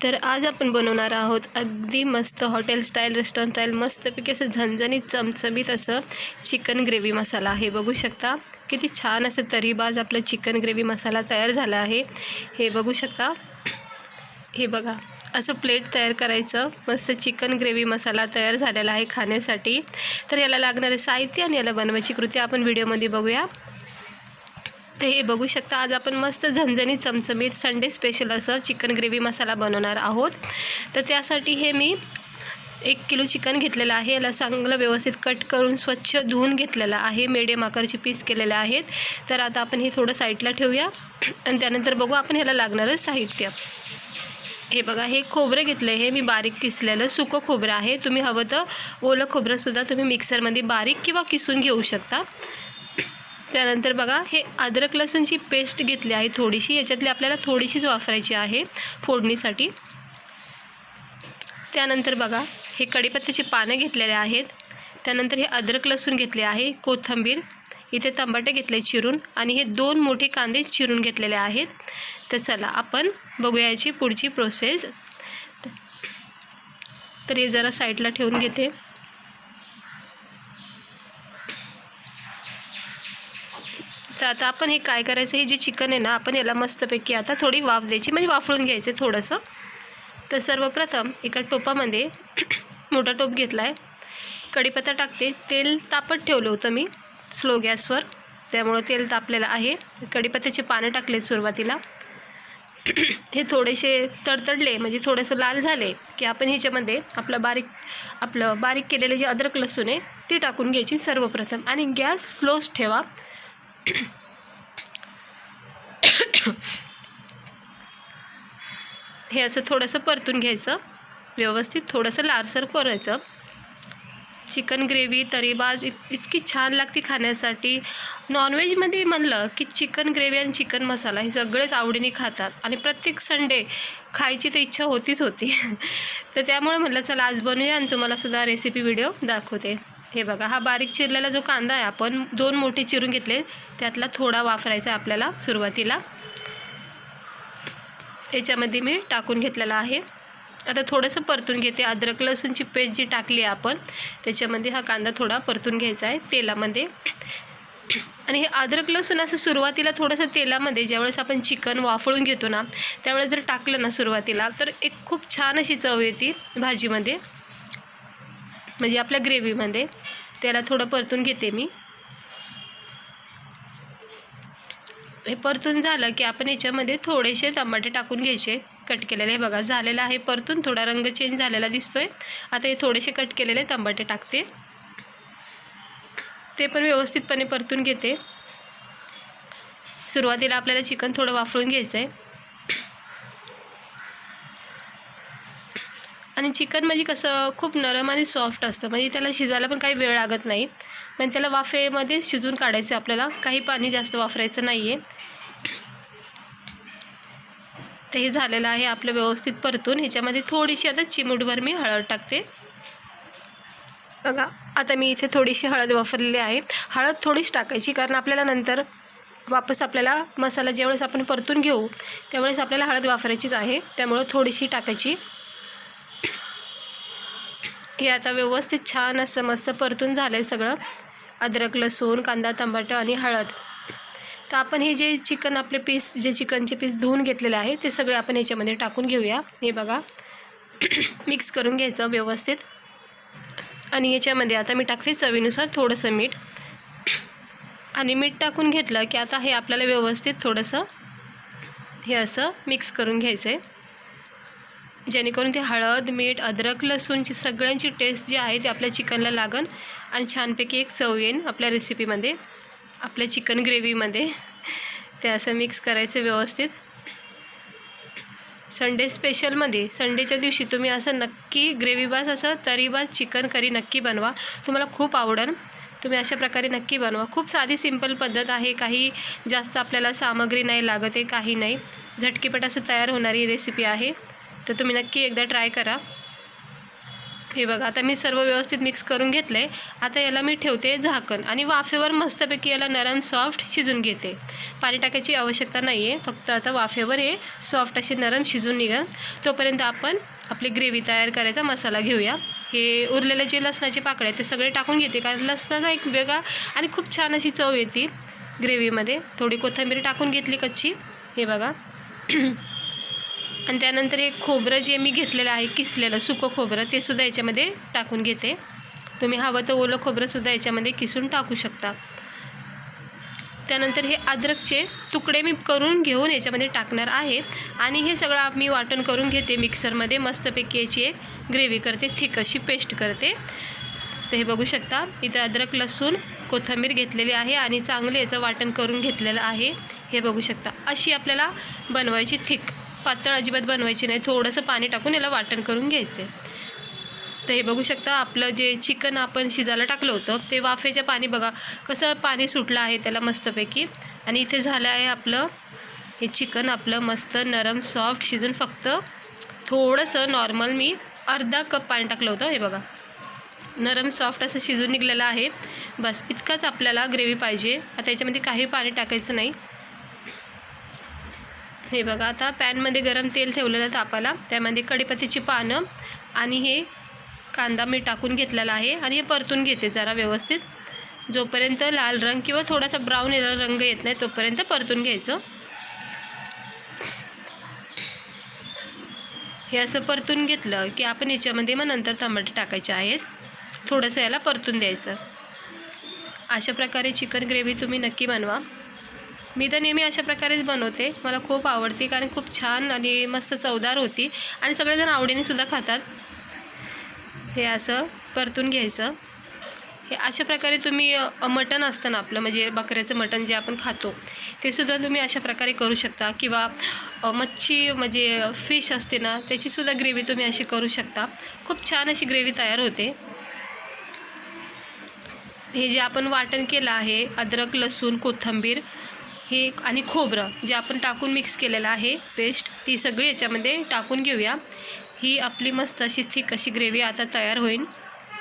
तर आज आपण बनवणार आहोत अगदी मस्त हॉटेल स्टाईल, रेस्टॉरंट स्टाईल मस्तपैकी असं झणझणीत चमचमीत असं चिकन ग्रेव्ही मसाला. हे बघू शकता किती छान असं तरीबाज आपलं चिकन ग्रेव्ही मसाला तयार झाला आहे. हे बघू शकता. हे बघा असं प्लेट तयार करायचं. मस्त चिकन ग्रेव्ही मसाला तयार झालेला आहे खाण्यासाठी. तर याला लागणारे साहित्य आणि याला बनवायची कृती आपण व्हिडिओमध्ये बघूया. तर हे बघू शकता आज आपण मस्त झणझणीत चमचमीत संडे स्पेशल असं चिकन ग्रेव्ही मसाला बनवणार आहोत. तर त्यासाठी हे मी 1 किलो चिकन घेतलेलं आहे. याला चांगलं व्यवस्थित कट करून स्वच्छ धुवून घेतलेलं आहे. मीडियम आकाराचे पीस केलेले आहेत. तर आता आपण हे थोडं साईडला ठेवूया आणि त्यानंतर बघू आपण ह्याला लागणारं साहित्य. हे बघा हे खोबरं घेतलं आहे. हे मी बारीक किसलेलं सुकं खोबरं आहे. तुम्ही हवं तर ओलं खोबरंसुद्धा तुम्ही मिक्सरमध्ये बारीक किंवा किसून घेऊ शकता. त्यानंतर बघा हे अद्रक लसूणची पेस्ट घेतली आहे थोडीशी. याच्यातली आपल्याला थोडीशीच वापरायची आहे फोडणीसाठी. त्यानंतर बघा हे कढीपत्त्याची पानं घेतलेले आहेत. त्यानंतर हे अद्रक लसूण घेतले आहे. कोथिंबीर, इथे टमाटे घेतले चिरून आणि हे 2 मोठे कांदे चिरून घेतलेले आहेत. तर चला आपण बघूया याची पुढची प्रोसेस. तर हे जरा साईडला ठेवून घेते. तर आता आपण हे काय करायचं, हे जे चिकन आहे ना आपण याला मस्तपैकी आता थोडी वाफ द्यायची, म्हणजे वाफळून घ्यायचं थोडंसं. तर सर्वप्रथम एका टोपामध्ये मोठा टोप घेतला आहे. कढीपत्ता टाकते. तेल तापत ठेवलं होतं मी स्लो गॅसवर, त्यामुळं तेल तापलेलं आहे. कढीपत्त्याचे पानं टाकले सुरुवातीला. हे थोडेसे तडतडले म्हणजे थोडंसं लाल झाले की आपण ह्याच्यामध्ये आपलं बारीक केलेले जे अद्रक लसूण आहे ती टाकून घ्यायची सर्वप्रथम आणि गॅस स्लोच ठेवा. हे असं थोडंसं परतून घ्यायचं व्यवस्थित, थोडंसं लालसर करायचं. चिकन ग्रेव्ही तरीबाज इतकी छान लागते खाण्यासाठी. नॉनव्हेजमध्ये म्हणलं की चिकन ग्रेव्ही आणि चिकन मसाला हे सगळेच आवडीने खातात आणि प्रत्येक संडे खायची तर इच्छा होतीच होती. तर त्यामुळे म्हटलं चला आज बनवूया आणि तुम्हालासुद्धा रेसिपी व्हिडिओ दाखवते. हे बघा हा बारीक चिरलेला जो कांदा आहे आपण 2 मोठे चिरून घेतले, त्यातला थोडा वापरायचा आहे आपल्याला सुरुवातीला. याच्यामध्ये मी टाकून घेतलेला आहे. आता थोडंसं परतून घेते. अद्रक लसूणची पेस्ट जी टाकली आहे आपण त्याच्यामध्ये हा कांदा थोडा परतून घ्यायचा आहे तेलामध्ये. आणि हे अद्रक लसूण असं सुरुवातीला थोडंसं तेलामध्ये ज्यावेळेस आपण चिकन वाफळून घेतो ना त्यावेळेस जर टाकलं ना सुरुवातीला तर एक खूप छान अशी चव येते भाजीमध्ये, म्हणजे आपल्या ग्रेव्हीमध्ये. त्याला थोडं परतून घेते मी. हे परतून झालं की आपण याच्यामध्ये थोडेसे टमाटे टाकून घ्यायचे कट केलेले. हे बघा झालेलं आहे परतून, थोडा रंग चेंज झालेला दिसतोय. आता हे थोडेसे कट केलेले टमाटे टाकते. ते पण व्यवस्थितपणे परतून घेते. सुरुवातीला आपल्याला चिकन थोडं वाफळून घ्यायचं आहे. आणि चिकन म्हणजे कसं खूप नरम आणि सॉफ्ट असतं, म्हणजे त्याला शिजायला पण काही वेळ लागत नाही. पण त्याला वाफेमध्ये शिजून काढायचं आपल्याला, काही पाणी जास्त वापरायचं नाही आहे. तर हे झालेलं आहे आपलं व्यवस्थित परतून. ह्याच्यामध्ये थोडीशी आता चिमूटभर मी हळद टाकते. बघा आता मी इथे थोडीशी हळद वापरलेली आहे. हळद थोडीच टाकायची कारण आपल्याला नंतर वापस आपल्याला मसाला ज्यावेळेस आपण परतून घेऊ त्यावेळेस आपल्याला हळद वापरायचीच आहे, त्यामुळं थोडीशी टाकायची. हे आता व्यवस्थित छान असं मस्त परतून झालं आहे सगळं. अद्रक लसूण, कांदा, टमाटर आणि हळद. तर आपण हे जे चिकन आपले पीस जे चिकनचे पीस धुवून घेतलेले आहे ते सगळे आपण ह्याच्यामध्ये टाकून घेऊया. हे बघा मिक्स करून घ्यायचं व्यवस्थित. आणि याच्यामध्ये आता मी टाकते चवीनुसार थोडंसं मीठ. आणि मीठ टाकून घेतलं की आता हे आपल्याला व्यवस्थित थोडंसं हे असं मिक्स करून घ्यायचं आहे, जेणेकरून ते हळद, मीठ, अद्रक लसूणची सगळ्यांची टेस्ट जी आहे ती आपल्या चिकनला लागन आणि छानपैकी एक चव येईन आपल्या रेसिपीमध्ये, आपल्या चिकन ग्रेव्हीमध्ये. ते असं मिक्स करायचं व्यवस्थित. संडे स्पेशलमध्ये संडेच्या दिवशी तुम्ही असं नक्की ग्रेव्हीबाज असं तरीबाज चिकन करी नक्की बनवा, तुम्हाला खूप आवडेल. तुम्ही अशा प्रकारे नक्की बनवा. खूप साधी सिंपल पद्धत आहे, काही जास्त आपल्याला सामग्री नाही लागत आहे, काही नाही, झटकीपट असं तयार होणारी रेसिपी आहे. तर तुम्ही नक्की एकदा ट्राय करा. हे बघा आता मी सर्व व्यवस्थित मिक्स करून घेतलं आहे. आता याला मी ठेवते झाकण आणि वाफेवर मस्तपैकी याला नरम सॉफ्ट शिजून घेते. पाणी टाकायची आवश्यकता नाही आहे, फक्त आता वाफेवर हे सॉफ्ट असे नरम शिजून निघेल. तोपर्यंत आपण आपली ग्रेव्ही तयार करायचा मसाला घेऊया. हे उरलेले जे लसणाचे पाकळे ते सगळे टाकून घेते, कारण लसणाचा एक वेगळा आणि खूप छान अशी चव येते ग्रेव्हीमध्ये. थोडी कोथिंबीर टाकून घेतली कच्ची, हे बघा. आणि त्यानंतर हे खोबरं जे मी घेतलेलं आहे किसलेलं सुकं खोबरं ते सुद्धा याच्यामध्ये टाकून घेते. तुम्ही हवं तर ओलं खोबरंसुद्धा याच्यामध्ये किसून टाकू शकता. त्यानंतर हे अद्रकचे तुकडे मी करून घेऊन याच्यामध्ये टाकणार आहे आणि हे सगळं मी वाटण करून घेते मिक्सरमध्ये. मस्तपैकी याची एक ग्रेव्ही करते, थिक अशी पेस्ट करते. तर हे बघू शकता इथं अद्रक लसूण कोथिंबीर घेतलेली आहे आणि चांगले याचं वाटण करून घेतलेलं आहे. हे बघू शकता अशी आपल्याला बनवायची, थिक, पातळ अजिबात बनवायची नाही. थोडंसं पाणी टाकून याला वाटण करून घ्यायचं आहे. तर हे बघू शकता आपलं जे चिकन आपण शिजायला टाकलं होतं ते वाफेचं पाणी बघा कसं पाणी सुटलं आहे त्याला मस्तपैकी. आणि इथे झालं आहे आपलं हे चिकन आपलं मस्त नरम सॉफ्ट शिजून. फक्त थोडंसं नॉर्मल मी अर्धा कप पाणी टाकलं होतं. हे बघा नरम सॉफ्ट असं शिजून निघलेलं आहे. बस इतकंच आपल्याला ग्रेव्ही पाहिजे. आता याच्यामध्ये काही पाणी टाकायचं नाही. हे बघा आता पॅनमध्ये गरम तेल ठेवलेलं तापाला, त्यामध्ये कढीपत्त्याची पानं आणि हे कांदा मी टाकून घेतलेला आहे आणि हे परतून घेते जरा व्यवस्थित. जोपर्यंत लाल रंग किंवा थोडासा ब्राऊन रंग येत नाही तोपर्यंत परतून घ्यायचं. हे असं परतून घेतलं की आपण याच्यामध्ये मग नंतर टमाटे टाकायचे आहेत. थोडंसं याला परतून द्यायचं. अशा प्रकारे चिकन ग्रेव्ही तुम्ही नक्की बनवा. मी तर नेहमी अशा प्रकारेच बनवते, मला खूप आवडते कारण खूप छान आणि मस्त चवदार होती आणि सगळेजण आवडीने सुद्धा खातात. हे असं परतून घ्यायचं. हे अशा प्रकारे तुम्ही मटण असतं ना आपलं म्हणजे बकऱ्याचं मटण जे आपण खातो ते सुद्धा तुम्ही अशा प्रकारे करू शकता. किंवा मच्छी म्हणजे फिश असते ना त्याचीसुद्धा ग्रेव्ही तुम्ही अशी करू शकता. खूप छान अशी ग्रेव्ही तयार होते. हे जे आपण वाटण केलं आहे अद्रक लसूण कोथिंबीर हे आणि खोबरं जे आपण टाकून मिक्स केलेलं आहे पेस्ट, ती सगळी याच्यामध्ये टाकून घेऊया. ही आपली मस्त अशी थिक अशी ग्रेव्ही आता तयार होईल.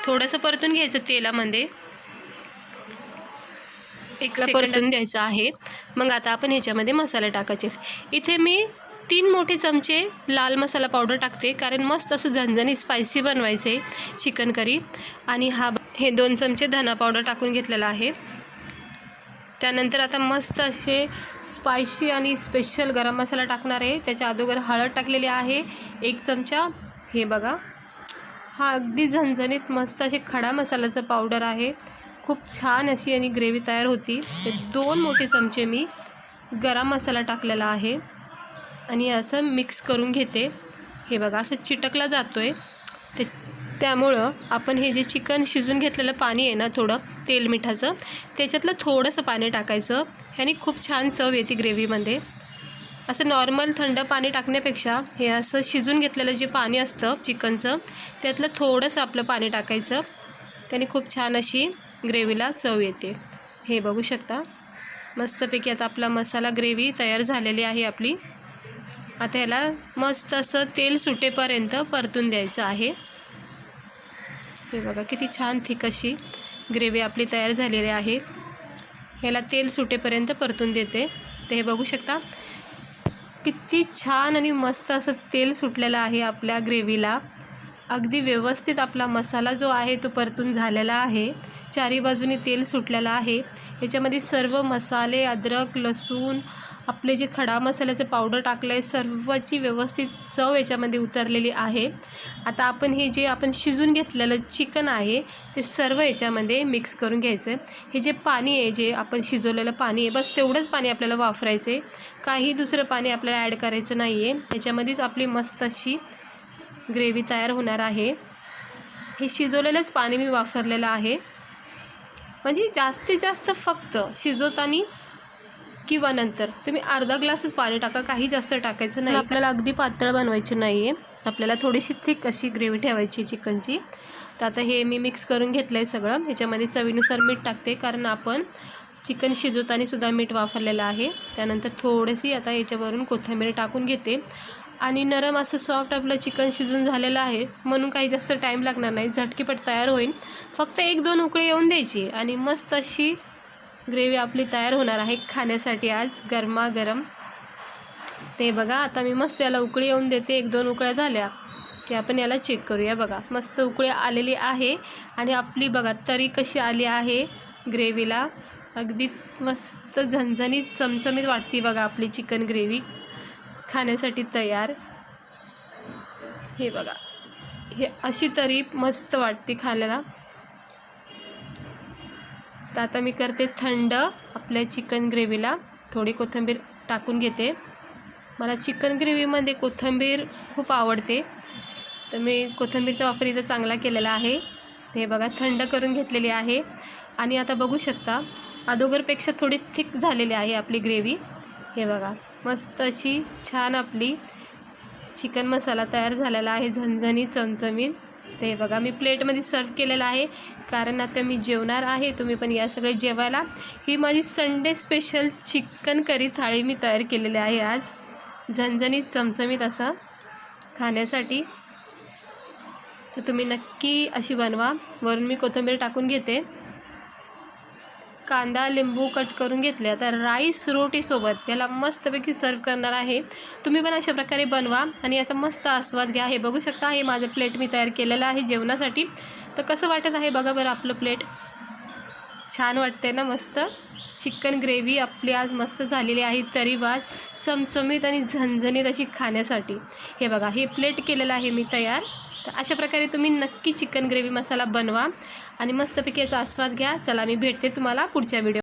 थोडंसं परतून घ्यायचं तेलामध्ये, एक परतून द्यायचं आहे. मग आता आपण ह्याच्यामध्ये मसाले टाकायचे. इथे मी 3 मोठे चमचे लाल मसाला पावडर टाकते कारण मस्त असं झणझणीत स्पायसी बनवायचं आहे चिकन करी. आणि हे 2 चमचे धना पावडर टाकून घेतलेला आहे. त्यानंतर आता मस्त असे स्पायसी आणि स्पेशल गरम मसाला टाकणार आहे. त्याच्या अगोदर हळद टाकलेली आहे 1 चमचा. हे बघा हा अगदी झणझणीत मस्त असे खडा मसाल्याचं पावडर आहे. खूप छान अशी आणि ग्रेव्ही तयार होती. ते 2 मोठे चमचे मी गरम मसाला टाकलेला आहे आणि असं मिक्स करून घेते. हे बघा असं चिटकला जातो आहे त्यामुळं आपण हे जे चिकन शिजून घेतलेलं पाणी आहे ना थोडं तेल मिठाचं त्याच्यातलं थोडंसं पाणी टाकायचं. ह्यानी खूप छान चव येते ग्रेव्हीमध्ये. असं नॉर्मल थंड पाणी टाकण्यापेक्षा हे असं शिजून घेतलेलं जे पाणी असतं चिकनचं त्यातलं थोडंसं आपलं पाणी टाकायचं. त्याने खूप छान अशी ग्रेव्हीला चव येते. हे बघू शकता मस्तपैकी आता आपला मसाला ग्रेव्ही तयार झालेली आहे आपली. आता याला मस्त असं तेल सुटेपर्यंत परतून द्यायचं आहे. हे बघा किती छान थिक अशी ग्रेव्ही आपली तयार झालेली आहे. ह्याला तेल सुटेपर्यंत परतून देते. ते हे बघू शकता किती छान आणि मस्त असं तेल सुटलेलं आहे आपल्या ग्रेव्हीला. अगदी व्यवस्थित आपला मसाला जो आहे तो परतून झालेला आहे. चारी बाजूनी तेल सुटलेलं आहे. याच्यामध्ये सर्व मसाले अद्रक लसूण आपले जे खडा मसाल्याचं पावडर टाकलं आहे सर्वची व्यवस्थित चव याच्यामध्ये उतरलेली आहे. आता आपण हे जे आपण शिजून घेतलेलं चिकन आहे ते सर्व याच्यामध्ये मिक्स करून घ्यायचं आहे. हे जे पाणी आहे जे आपण शिजवलेलं पाणी आहे बस तेवढंच पाणी आपल्याला वापरायचं आहे. काही दुसरं पाणी आपल्याला ॲड करायचं नाही आहे. याच्यामध्येच आपली मस्त अशी ग्रेव्ही तयार होणार आहे. हे शिजवलेलंच पाणी मी वापरलेलं आहे. म्हणजे जास्तीत जास्त फक्त शिजवताना किंवा नंतर तुम्ही अर्धा ग्लासच पाणी टाका, काही जास्त टाकायचं नाही. आपल्याला अगदी पातळ बनवायची नाही आहे, आपल्याला थोडीशी थिक अशी ग्रेव्ही ठेवायची चिकनची. तर आता हे मी मिक्स करून घेतलं आहे सगळं. ह्याच्यामध्ये चवीनुसार मीठ टाकते कारण आपण चिकन शिजवताना सुद्धा मीठ वापरलेलं आहे. त्यानंतर थोडीशी आता याच्यावरून कोथिंबीर टाकून घेते आणि नरम असं सॉफ्ट आपलं चिकन शिजून झालेलं आहे, म्हणून काही जास्त टाईम लागणार नाही, झटकीपट तयार होईल. फक्त 1-2 उकळी येऊन द्यायची आणि मस्त अशी ग्रेव्ही आपली तयार होणार आहे खाण्यासाठी आज गरमागरम. ते बघा, आता मी मस्त याला उकळी येऊन देते. 1-2 उकळ्या झाल्या की आपण याला चेक करूया. बघा, मस्त उकळी आलेली आहे आणि आपली बघा तरी कशी आली आहे ग्रेव्हीला. अगदी मस्त झणझणीत चमचमीत वाटते बघा आपली चिकन ग्रेव्ही खाण्यासाठी तयार. हे बघा, हे अशी तरी मस्त वाटते खायला. तर आता मी करते थंड आपल्या चिकन ग्रेव्हीला थोडी कोथिंबीर टाकून घेते. मला चिकन ग्रेव्हीमध्ये कोथिंबीर खूप आवडते, तर मी कोथिंबीरचा वापर इथं चांगला केलेला आहे. हे बघा, थंड करून घेतलेली आहे आणि आता बघू शकता अगोदरपेक्षा थोडी थिक झालेली आहे आपली ग्रेव्ही. हे बघा, मस्त अशी छान आपली चिकन मसाला तयार झालेला आहे, झणझणीत चमचमीत. ते बघा, मी प्लेटमध्ये सर्व केलेलं आहे कारण आता मी जेवणार आहे. तुम्ही पण या सगळे जेवायला. ही माझी संडे स्पेशल चिकन करी थाळी मी तयार केलेली आहे आज, झणझणीत चमचमीत असं खाण्यासाठी. तर तुम्ही नक्की अशी बनवा. वरून मी कोथिंबीर टाकून घेते. कांदा लिंबू कट करून घेतले. आता राईस रोटीसोबत याला मस्तपैकी सर्व करणार आहे. तुम्ही पण अशा प्रकारे बनवा आणि याचा मस्त आस्वाद घ्या. हे बघू शकता, हे माझं प्लेट मी तयार केलेलं आहे जेवणासाठी. तर कसं वाटत आहे बघा बरं आपलं प्लेट. छान वाटते ना. मस्त चिकन ग्रेव्ही आपली आज मस्त झालेली आहे, तरीबाज चमचमीत आणि झणझणीत अशी खाण्यासाठी. हे बघा, हे प्लेट केलेलं आहे मी तयार. तर अशा प्रकारे तुम्ही नक्की चिकन ग्रेव्ही मसाला बनवा आणि मस्तपैकी याचा आस्वाद घ्या. चला, मी भेटते तुम्हाला पुढच्या व्हिडिओ.